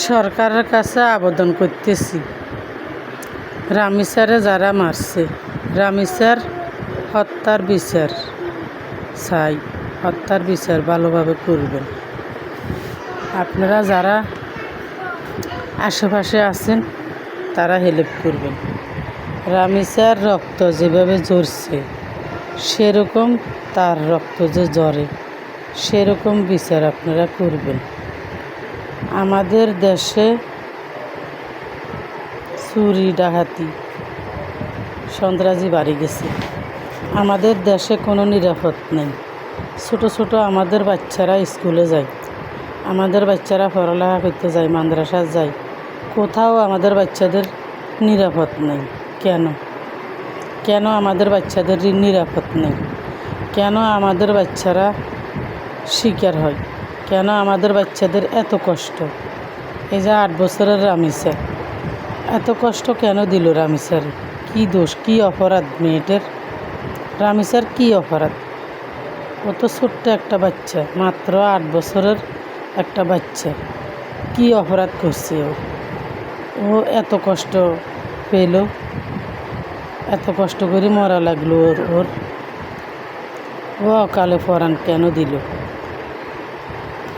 সরকারের কাছে আবেদন করতেছি, রামিসারে যারা মারছে, রামিসার হত্যার বিচার চাই। হত্যার বিচার ভালোভাবে করবেন। আপনারা যারা আশেপাশে আছেন তারা হেল্প করবেন। রামিসার রক্ত যেভাবে ঝরছে সেরকম তার রক্ত যে ঝরে সেরকম বিচার আপনারা করবেন। আমাদের দেশে চুরি ডাকাতি সন্ত্রাসী বাড়ি গেছে। আমাদের দেশে কোনো নিরাপদ নেই। ছোট ছোট আমাদের বাচ্চারা স্কুলে যায়, আমাদের বাচ্চারা পড়ালেখা করতে যায়, মাদ্রাসা যায়, কোথাও আমাদের বাচ্চাদের নিরাপদ নেই। কেন আমাদের বাচ্চাদের নিরাপদ নেই? কেন আমাদের বাচ্চারা শিকার হয়? কেন আমাদের বাচ্চাদের এত কষ্ট? এই যে 8 বছরের রামিসা, এত কষ্ট কেন দিল রামিসার? কি দোষ, কি অপরাধ মেয়েটার? রামিসার কি অপরাধ? ও তো ছোট্ট একটা বাচ্চা, মাত্র 8 বছরের একটা বাচ্চা। কি অপরাধ করছে ও এত কষ্ট পেল, এত কষ্ট করে মরা লাগলো ওর ও অকালে পরাণ কেন দিল?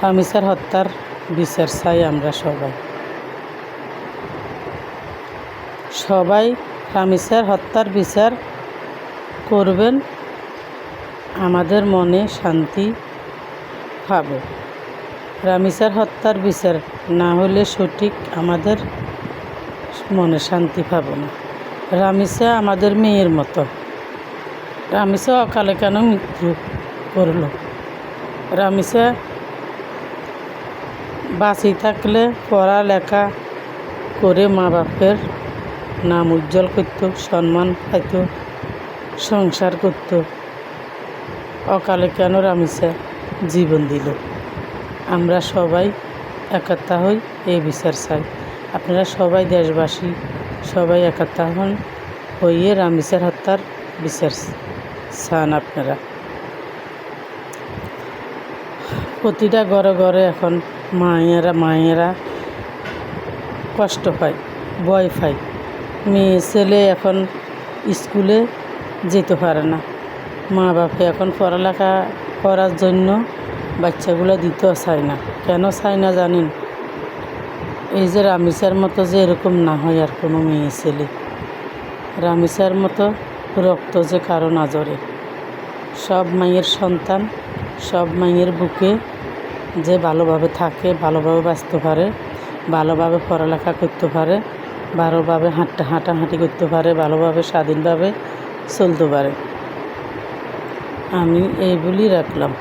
রামিসার হত্যার বিচার চাই আমরা সবাই রামিসার হত্যার বিচার করবেন। আমাদের মনে শান্তি পাব। রামিসার হত্যার বিচার না হলে সঠিক আমাদের মনে শান্তি পাব না। রামিসা আমাদের মেয়ের মতো। রামিসা অকালে কেন মৃত্যু করল? রামিসা বাঁচি থাকলে পড়ালেখা করে মা বাপের নাম উজ্জ্বল করত, সম্মান পাইত, সংসার করত। অকালে কেন রামিসা জীবন দিল? আমরা সবাই একতা হই, এই বিচার চাই। আপনারা সবাই দেশবাসী সবাই একতা হন, হইয়ে রামিসার হত্যার বিচার চান। আপনারা প্রতিটা ঘরে ঘরে এখন মায়েরা কষ্ট পায়, ভয় পায়। মেয়ে ছেলে এখন স্কুলে যেতে পারে না। মা বাপে এখন পড়ালেখা করার জন্য বাচ্চাগুলো দিতেও চায় না। কেন চায় না জানেন? এই যে রামিসার মতো যে এরকম না হয় আর কোনো মেয়ে ছেলে, রামিসার মতো রক্ত যে কারো না ঝরে। সব মায়ের সন্তান, সব মায়ের বুকে যে ভালোভাবে থাকে, ভালোভাবে বাঁচতে পারে, ভালোভাবে পড়ালেখা করতে পারে, ভালোভাবে হাঁটাহাঁটি করতে পারে, ভালোভাবে স্বাধীনভাবে চলতে পারে। আমি এই বলি রাখলাম।